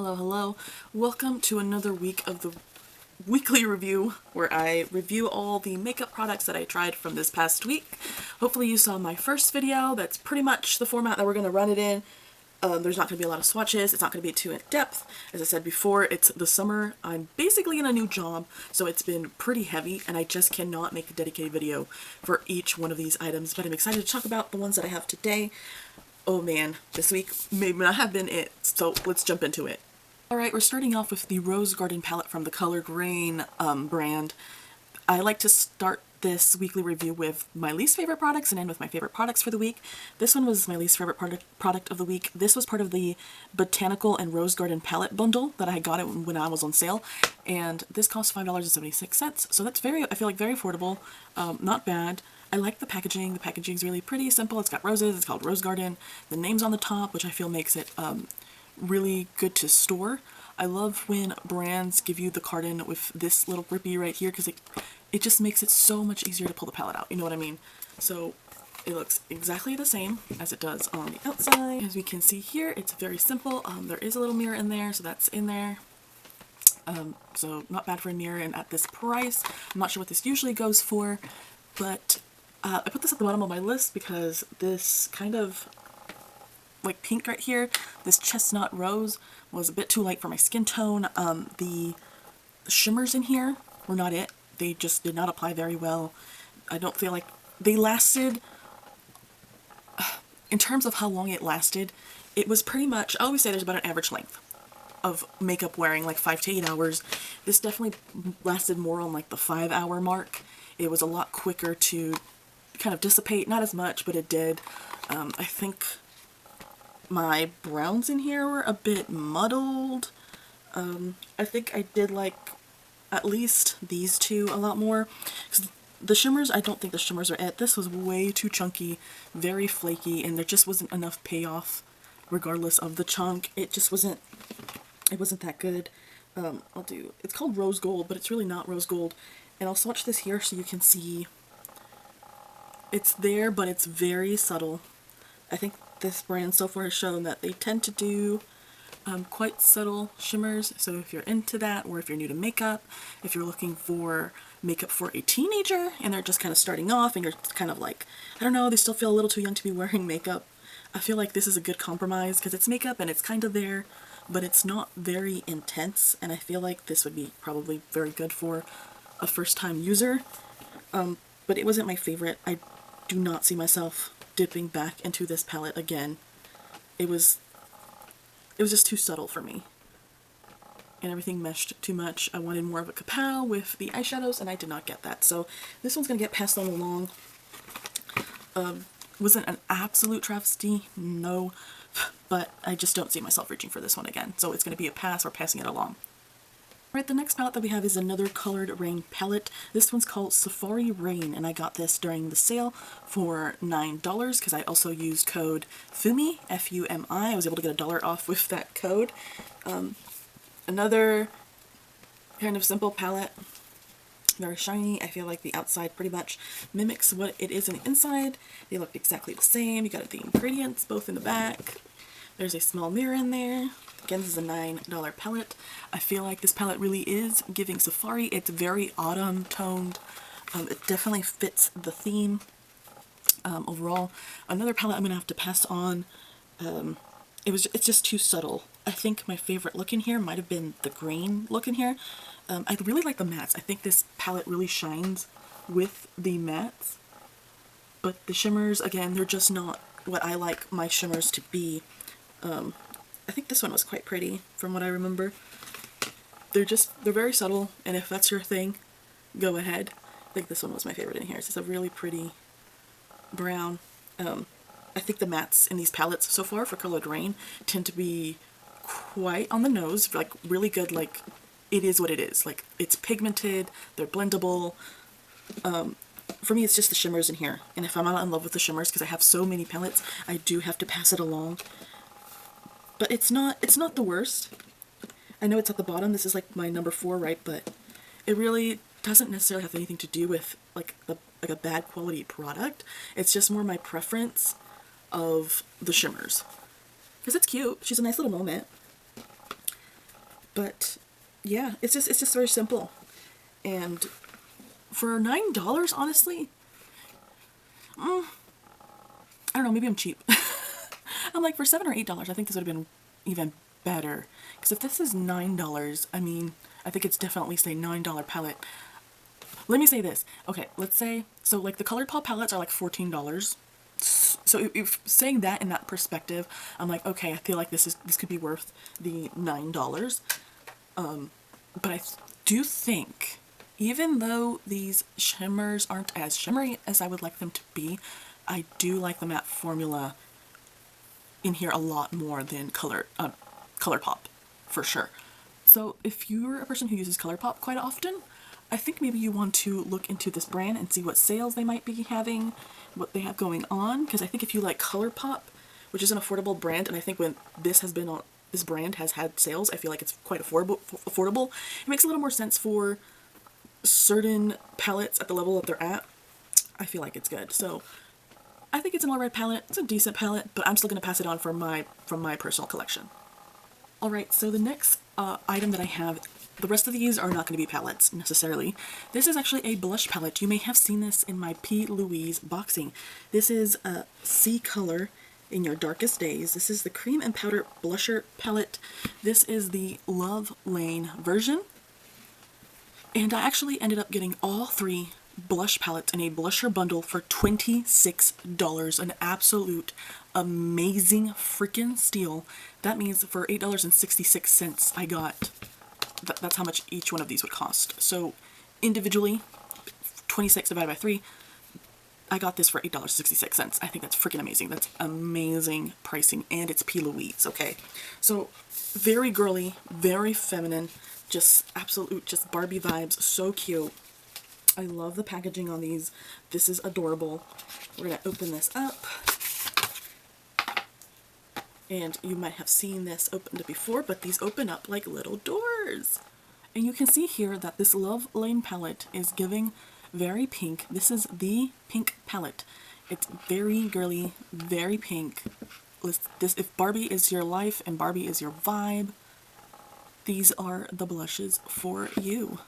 Hello, hello. Welcome to another week of the weekly review where I review all the makeup products that I tried from this past week. Hopefully you saw my first video. That's pretty much the format that we're going to run it in. There's not going to be a lot of swatches. It's not going to be too in depth. As I said before, it's the summer. I'm basically in a new job, so it's been pretty heavy, and I just cannot make a dedicated video for each one of these items, but I'm excited to talk about the ones that I have today. Oh man, this week may not have been it, so let's jump into it. Alright, we're starting off with the Rose Garden palette from the colored Raine brand. I like to start this weekly review with my least favorite products and end with my favorite products for the week. This one was my least favorite product of the week. This was part of the Botanical and Rose Garden palette bundle that I got it when I was on sale, and this cost $5.76, so that's I feel like very affordable, not bad. I like the packaging. The packaging's really pretty simple. It's got roses. It's called Rose Garden. The name's on the top, which I feel makes it really good to store. I love when brands give you the carton with this little grippy right here because it just makes it so much easier to pull the palette out. You know what I mean? So it looks exactly the same as it does on the outside. As we can see here, it's very simple. There is a little mirror in there, so that's in there. So not bad for a mirror, and at this price, I'm not sure what this usually goes for, but I put this at the bottom of my list because this kind of like pink right here, this chestnut rose, was a bit too light for my skin tone. The shimmers in here were not it. They just did not apply very well. I don't feel like they lasted, in terms of how long it lasted, it was pretty much, I always say there's about an average length of makeup wearing, like 5 to 8 hours. This definitely lasted more on like the 5-hour mark. It was a lot quicker to kind of dissipate, not as much, but it did. I think my browns in here were a bit muddled. I think I did like at least these two a lot more. The shimmers, I don't think the shimmers are it. This was way too chunky, very flaky, and there just wasn't enough payoff regardless of the chunk. It just wasn't, it wasn't that good. It's called rose gold, but it's really not rose gold. And I'll swatch this here so you can see it's there, but it's very subtle. I think this brand so far has shown that they tend to do quite subtle shimmers, so if you're into that, or if you're new to makeup, if you're looking for makeup for a teenager and they're just kind of starting off and you're kind of like, I don't know, they still feel a little too young to be wearing makeup, I feel like this is a good compromise because it's makeup and it's kind of there, but it's not very intense, and I feel like this would be probably very good for a first-time user. But it wasn't my favorite. I do not see myself dipping back into this palette again. It was just too subtle for me, and everything meshed too much. I wanted more of a kapow with the eyeshadows, and I did not get that. So this one's gonna get passed on along. Wasn't an absolute travesty, no, but I just don't see myself reaching for this one again. So it's gonna be a pass or passing it along. Alright, the next palette that we have is another colored Raine palette. This one's called Safari Raine, and I got this during the sale for $9 because I also used code FUMI, F-U-M-I. I was able to get $1 off with that code. Another kind of simple palette, very shiny. I feel like the outside pretty much mimics what it is on the inside. They look exactly the same. You got the ingredients both in the back. There's a small mirror in there. Again, this is a $9 palette. I feel like this palette really is giving safari. It's very autumn toned. It definitely fits the theme overall. Another palette I'm going to have to pass on. It's just too subtle. I think my favorite look in here might have been the green look in here. I really like the mattes. I think this palette really shines with the mattes. But the shimmers, again, they're just not what I like my shimmers to be. I think this one was quite pretty from what I remember. They're very subtle, and if that's your thing, go ahead. I think this one was my favorite in here. It's just a really pretty brown. I think the mattes in these palettes so far for colored Raine tend to be quite on the nose, like really good, like it is what it is. Like it's pigmented, they're blendable. For me, it's just the shimmers in here, and if I'm not in love with the shimmers because I have so many palettes, I do have to pass it along. But it's not the worst. I know it's at the bottom. This is like my number 4, right? But it really doesn't necessarily have anything to do with like a bad quality product. It's just more my preference of the shimmers. Because it's cute. She's a nice little moment. But yeah, it's just very simple. And for $9, honestly, I don't know, maybe I'm cheap. I'm like, for $7 or $8, I think this would have been even better. Because if this is $9, I mean, I think it's definitely at least a $9 palette. Let me say this. Okay, let's say, so like the ColourPop palettes are like $14. So if saying that in that perspective, I'm like, okay, I feel like this could be worth the $9. But I do think, even though these shimmers aren't as shimmery as I would like them to be, I do like the matte formula in here a lot more than ColourPop, for sure. So if you're a person who uses ColourPop quite often, I think maybe you want to look into this brand and see what sales they might be having, what they have going on, because I think if you like ColourPop, which is an affordable brand, and I think when this brand has had sales, I feel like it's quite affordable. It makes a little more sense for certain palettes at the level that they're at. I feel like it's good. So I think it's an alright palette. It's a decent palette, but I'm still going to pass it on from my personal collection. Alright, so the next item that I have, the rest of these are not going to be palettes necessarily. This is actually a blush palette. You may have seen this in my P.Louise boxing. This is a C color in your darkest days. This is the cream and powder blusher palette. This is the Love Lane version. And I actually ended up getting all three blush palettes in a blusher bundle for $26. An absolute amazing freaking steal. That means for $8.66 I got, that's how much each one of these would cost. So individually, 26 divided by 3, I got this for $8.66. I think that's freaking amazing. That's amazing pricing, and it's P.Louise, okay? So very girly, very feminine, just absolute, just Barbie vibes, so cute. I love the packaging on these. This is adorable. We're gonna open this up. And you might have seen this opened before, but these open up like little doors. And you can see here that this Love Lane palette is giving very pink. This is the pink palette. It's very girly, very pink. If Barbie is your life and Barbie is your vibe, these are the blushes for you.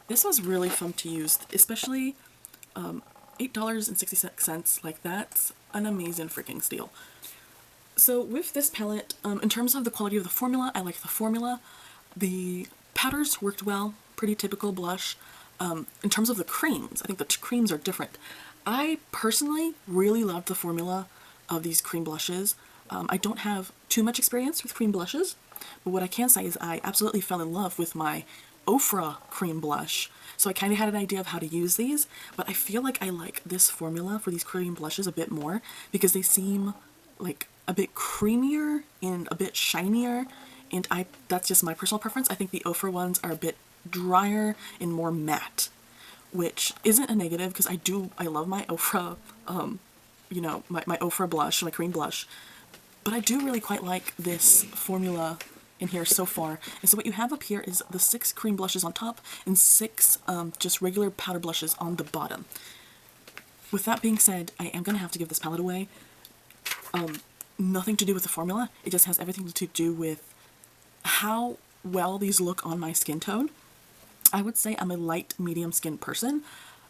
This was really fun to use, especially $8.66. Like, that's an amazing freaking steal. So with this palette, in terms of the quality of the formula, I like the formula. The powders worked well, pretty typical blush. In terms of the creams, I think the creams are different. I personally really love the formula of these cream blushes. I don't have too much experience with cream blushes, but what I can say is I absolutely fell in love with my Ofra cream blush. So I kind of had an idea of how to use these, but I feel like I like this formula for these cream blushes a bit more because they seem like a bit creamier and a bit shinier, and that's just my personal preference. I think the Ofra ones are a bit drier and more matte, which isn't a negative because I love my Ofra, you know, my Ofra blush, my cream blush, but I do really quite like this formula in here so far. And so what you have up here is the 6 cream blushes on top and 6 just regular powder blushes on the bottom. With that being said, I am going to have to give this palette away. Nothing to do with the formula, it just has everything to do with how well these look on my skin tone. I would say I'm a light medium skin person,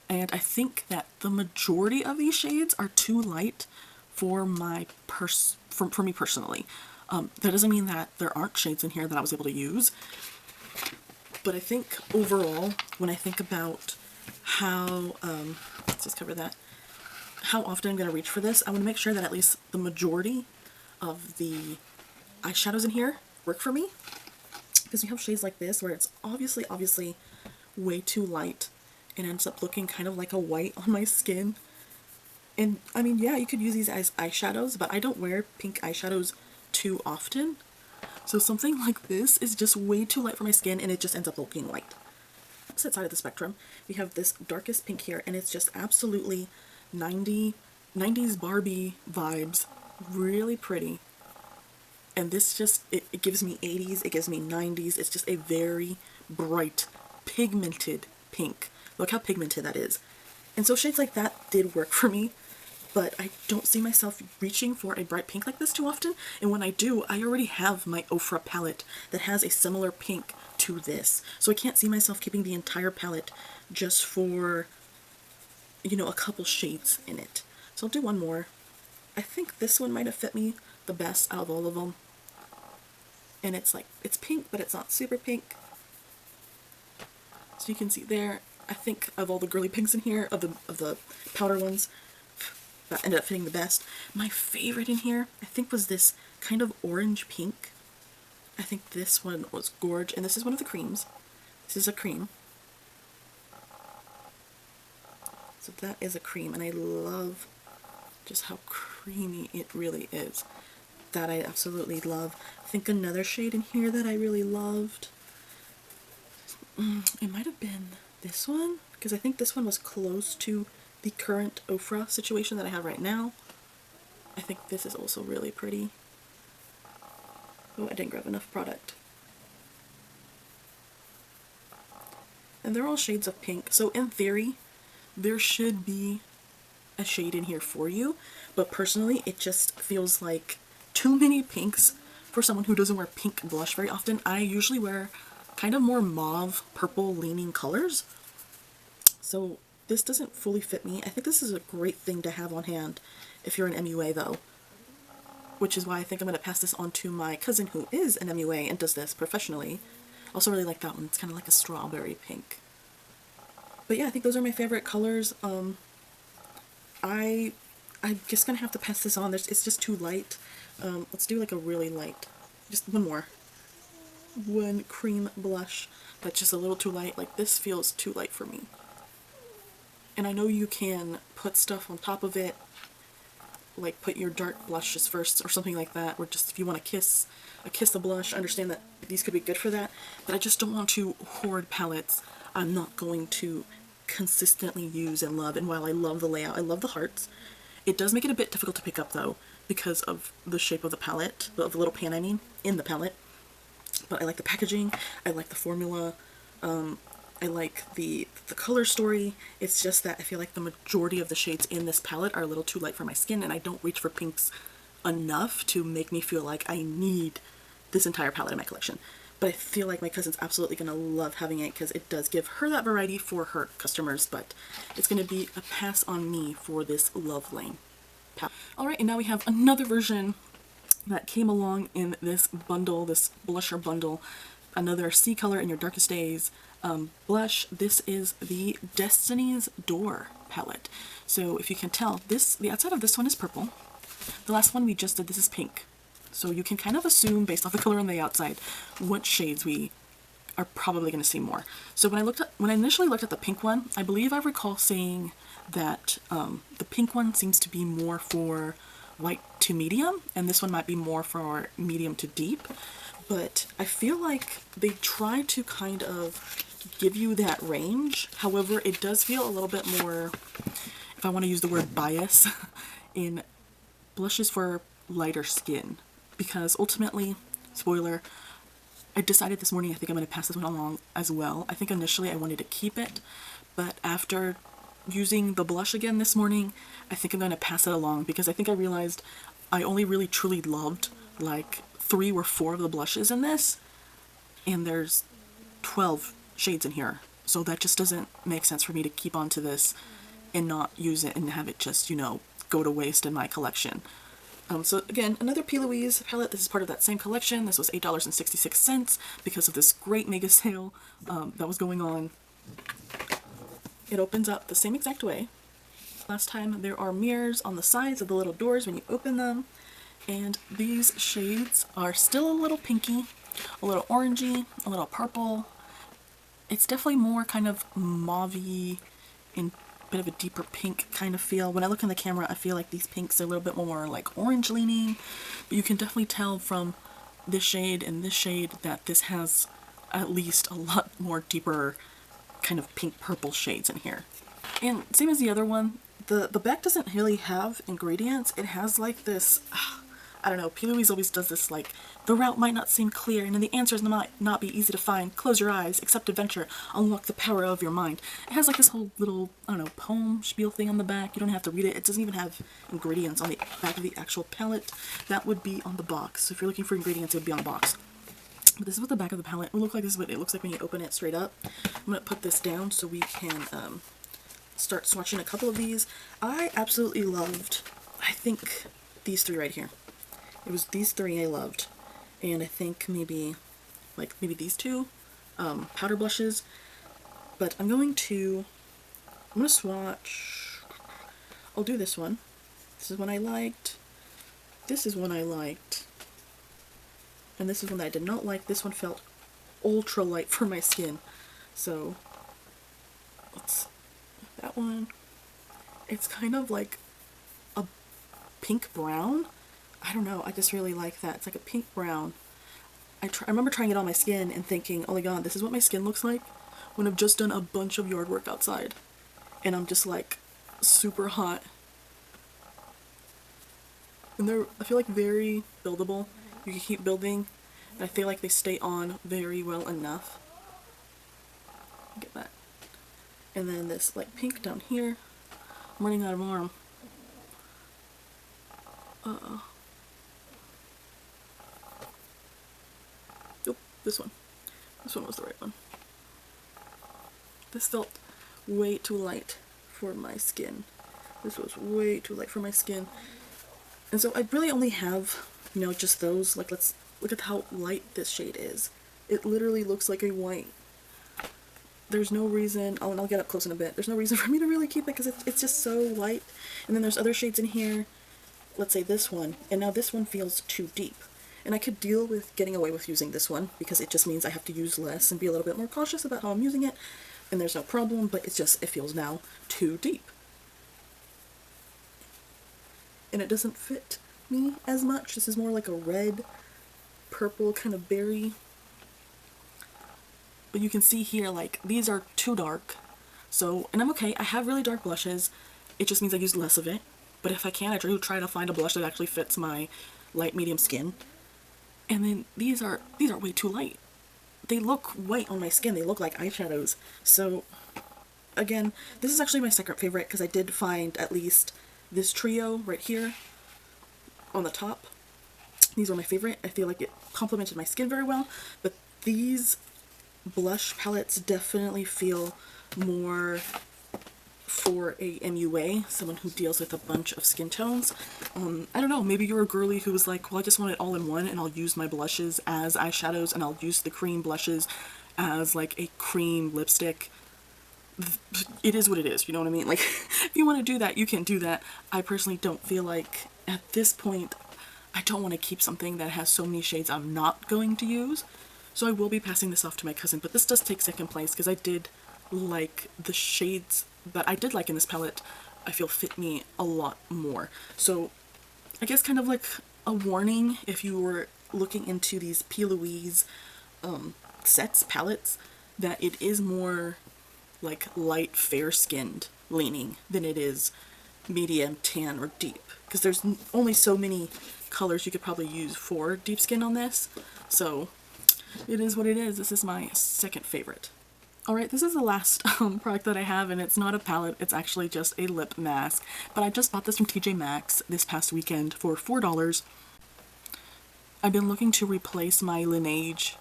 and I think that the majority of these shades are too light for me personally. That doesn't mean that there aren't shades in here that I was able to use, but I think overall, when I think about how, let's just cover that, how often I'm going to reach for this, I want to make sure that at least the majority of the eyeshadows in here work for me, because we have shades like this where it's obviously way too light and ends up looking kind of like a white on my skin. And I mean, yeah, you could use these as eyeshadows, but I don't wear pink eyeshadows too often, so something like this is just way too light for my skin and it just ends up looking white. Opposite side of the spectrum, we have this darkest pink here, and it's just absolutely 90s Barbie vibes, really pretty. And this just, it gives me 80s, it gives me 90s, it's just a very bright, pigmented pink. Look how pigmented that is. And so shades like that did work for me. but I don't see myself reaching for a bright pink like this too often, and when I do, I already have my Ofra palette that has a similar pink to this, so I can't see myself keeping the entire palette just for, you know, a couple shades in it. So I'll do one more. I think this one might have fit me the best out of all of them, and it's like, it's pink, but it's not super pink. So you can see there, I think of all the girly pinks in here, of the powder ones, that ended up fitting the best. My favorite in here, I think, was this kind of orange pink. I think this one was gorgeous, and this is one of the creams. This is a cream. So that is a cream, and I love just how creamy it really is. That I absolutely love. I think another shade in here that I really loved, it might have been this one, because I think this one was close to the current Ofra situation that I have right now. I think this is also really pretty. Oh, I didn't grab enough product. And they're all shades of pink, so in theory, there should be a shade in here for you, but personally, it just feels like too many pinks for someone who doesn't wear pink blush very often. I usually wear kind of more mauve, purple leaning colors, so this doesn't fully fit me. I think this is a great thing to have on hand if you're an MUA though, which is why I think I'm going to pass this on to my cousin who is an MUA and does this professionally. I also really like that one. It's kind of like a strawberry pink. But yeah, I think those are my favorite colors. I'm just going to have to pass this on. It's just too light. Let's do like a really light, just one more. One cream blush that's just a little too light. Like, this feels too light for me. And I know you can put stuff on top of it, like put your dark blushes first or something like that, or just if you want to kiss the blush. I understand that these could be good for that, but I just don't want to hoard palettes I'm not going to consistently use and love. And while I love the layout, I love the hearts, it does make it a bit difficult to pick up though, because of the shape of the palette, of the little pan I mean, in the palette. But I like the packaging, I like the formula, I like the color story. It's just that I feel like the majority of the shades in this palette are a little too light for my skin, and I don't reach for pinks enough to make me feel like I need this entire palette in my collection. But I feel like my cousin's absolutely going to love having it because it does give her that variety for her customers, but it's going to be a pass on me for this Love Lane palette. Alright, and now we have another version that came along in this bundle, this blusher bundle, another Sea Color in Your Darkest Days blush. This is the Destiny's Door palette. So if you can tell, the outside of this one is purple. The last one we just did, this is pink. So you can kind of assume, based off the color on the outside, what shades we are probably going to see more. So when I initially looked at the pink one, I believe I recall saying that the pink one seems to be more for light to medium, and this one might be more for medium to deep. But I feel like they try to kind of give you that range. However, it does feel a little bit more, if I want to use the word bias, in blushes for lighter skin. Because ultimately, spoiler, I decided this morning I think I'm going to pass this one along as well. I think initially I wanted to keep it, but after using the blush again this morning, I think I'm going to pass it along, because I think I realized I only really truly loved like 3 or 4 of the blushes in this, and there's 12 shades in here, so that just doesn't make sense for me to keep on to this and not use it and have it just, you know, go to waste in my collection. So again, another P.Louise palette. This is part of that same collection. This was $8.66 because of this great mega sale that was going on. It opens up the same exact way. Last time, there are mirrors on the sides of the little doors when you open them. And these shades are still a little pinky, a little orangey, a little purple. It's definitely more kind of mauve-y and bit of a deeper pink kind of feel. When I look in the camera, I feel like these pinks are a little bit more like orange leaning, but you can definitely tell from this shade and this shade that this has at least a lot more deeper kind of pink purple shades in here. And same as the other one, the back doesn't really have ingredients. It has like this, I don't know, P.Louise always does this, like, the route might not seem clear, and the answers might not be easy to find. Close your eyes, accept adventure, unlock the power of your mind. It has like this whole little, I don't know, poem spiel thing on the back. You don't have to read it. It doesn't even have ingredients on the back of the actual palette. That would be on the box. So if you're looking for ingredients, it would be on the box. But this is what the back of the palette will look like. This is what it looks like when you open it straight up. I'm going to put this down so we can start swatching a couple of these. I absolutely loved, I think, these three right here. It was these three I loved. And I think maybe these two powder blushes. But I'm going to swatch. I'll do this one. This is one I liked. This is one I liked. And this is one that I did not like. This one felt ultra light for my skin. So, that one. It's kind of like a pink brown. I don't know, I just really like that. It's like a pink brown. I remember trying it on my skin and thinking, oh my god, this is what my skin looks like when I've just done a bunch of yard work outside. And I'm just like super hot. And they're, I feel like, very buildable. You can keep building, and I feel like they stay on very well enough. Get that. And then this like pink down here. I'm running out of arm. Nope, this one. This one was the right one. This felt way too light for my skin. This was way too light for my skin. And so I really only have, you know, just those. Like, let's look at how light this shade is. It literally looks like a white. There's no reason, oh, and I'll get up close in a bit. There's no reason for me to really keep it because it's just so light. And then there's other shades in here. Let's say this one. And now this one feels too deep. And I could deal with getting away with using this one because it just means I have to use less and be a little bit more cautious about how I'm using it. And there's no problem, but it's just, it feels now too deep. And it doesn't fit me as much. This is more like a red, purple kind of berry. But you can see here, like, these are too dark. So, and I'm okay. I have really dark blushes. It just means I use less of it. But if I can, I do try to find a blush that actually fits my light medium skin. And then these are way too light. They look white on my skin. They look like eyeshadows. So, again, this is actually my second favorite because I did find at least this trio right here on the top. These are my favorite. I feel like it complemented my skin very well. But these blush palettes definitely feel more for a MUA, someone who deals with a bunch of skin tones. I don't know, maybe you're a girly who was like, well, I just want it all in one and I'll use my blushes as eyeshadows and I'll use the cream blushes as like a cream lipstick. It is what it is, you know what I mean? Like, if you want to do that, you can do that. I personally don't feel like, at this point, I don't want to keep something that has so many shades I'm not going to use. So I will be passing this off to my cousin, but this does take second place because I did like the shades that I did like in this palette. I feel fit me a lot more. So I guess kind of like a warning if you were looking into these P.Louise sets, palettes, that it is more like light, fair-skinned leaning than it is medium, tan, or deep. Because there's only so many colors you could probably use for deep skin on this. So it is what it is. This is my second favorite. Alright, this is the last product that I have, and it's not a palette, it's actually just a lip mask. But I just bought this from TJ Maxx this past weekend for $4. I've been looking to replace my Laneige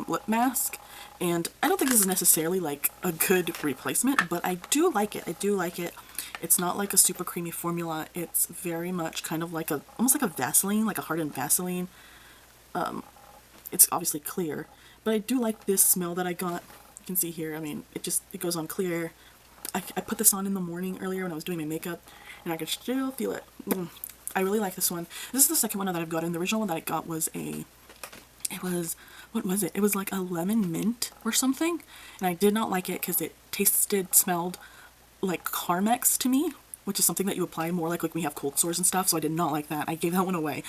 lip mask, and I don't think this is necessarily like a good replacement, but I do like it. I do like it. It's not like a super creamy formula. It's very much kind of like a, almost like a Vaseline, like a hardened Vaseline. It's obviously clear, but I do like this smell that I got. You can see here, I mean, it goes on clear. I put this on in the morning earlier when I was doing my makeup, and I could still feel it. I really like this one. This is the second one that I've gotten. The original one that I got was what was it? It was like a lemon mint or something, and I did not like it because it smelled like Carmex to me, which is something that you apply more like when we have cold sores and stuff, so I did not like that. I gave that one away.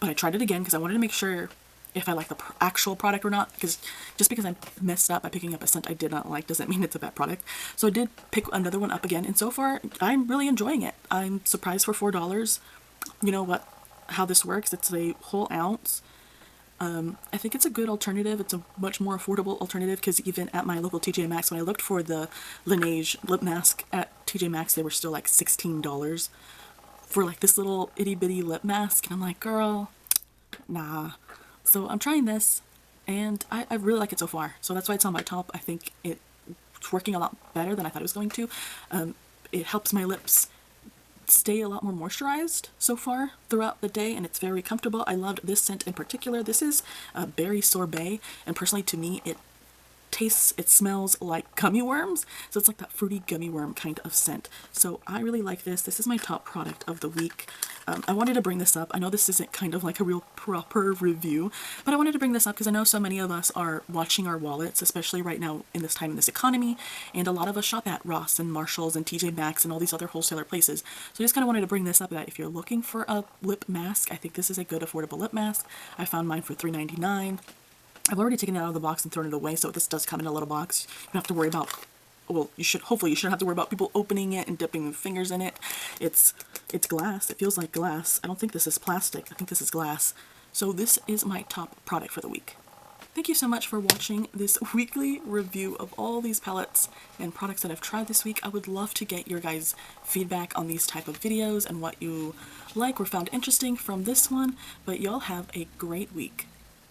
But I tried it again because I wanted to make sure if I like the actual product or not, because just because I messed up by picking up a scent I did not like doesn't mean it's a bad product. So I did pick another one up again, and so far I'm really enjoying it. I'm surprised for $4. You know what? how this works. It's a whole ounce. I think it's a good alternative. It's a much more affordable alternative because even at my local TJ Maxx, when I looked for the Laneige lip mask at TJ Maxx, they were still like $16 for like this little itty bitty lip mask. And I'm like, girl, nah. So I'm trying this and I really like it so far. So that's why it's on my top. I think it's working a lot better than I thought it was going to. It helps my lips stay a lot more moisturized so far throughout the day, and it's very comfortable. I loved this scent in particular. This is berry sorbet, and personally to me it smells like gummy worms, so it's like that fruity gummy worm kind of scent. So I really like this. This is my top product of the week. I wanted to bring this up. I know this isn't kind of like a real proper review, but I wanted to bring this up because I know so many of us are watching our wallets, especially right now in this time in this economy, and a lot of us shop at Ross and Marshalls and TJ Maxx and all these other wholesaler places. So I just kind of wanted to bring this up that if you're looking for a lip mask, I think this is a good affordable lip mask. I found mine for $3.99. I've already taken it out of the box and thrown it away, so this does come in a little box. You don't have to worry about, well, hopefully you shouldn't have to worry about people opening it and dipping their fingers in it. It's glass. It feels like glass. I don't think this is plastic. I think this is glass. So this is my top product for the week. Thank you so much for watching this weekly review of all these palettes and products that I've tried this week. I would love to get your guys' feedback on these type of videos and what you like or found interesting from this one, but y'all have a great week.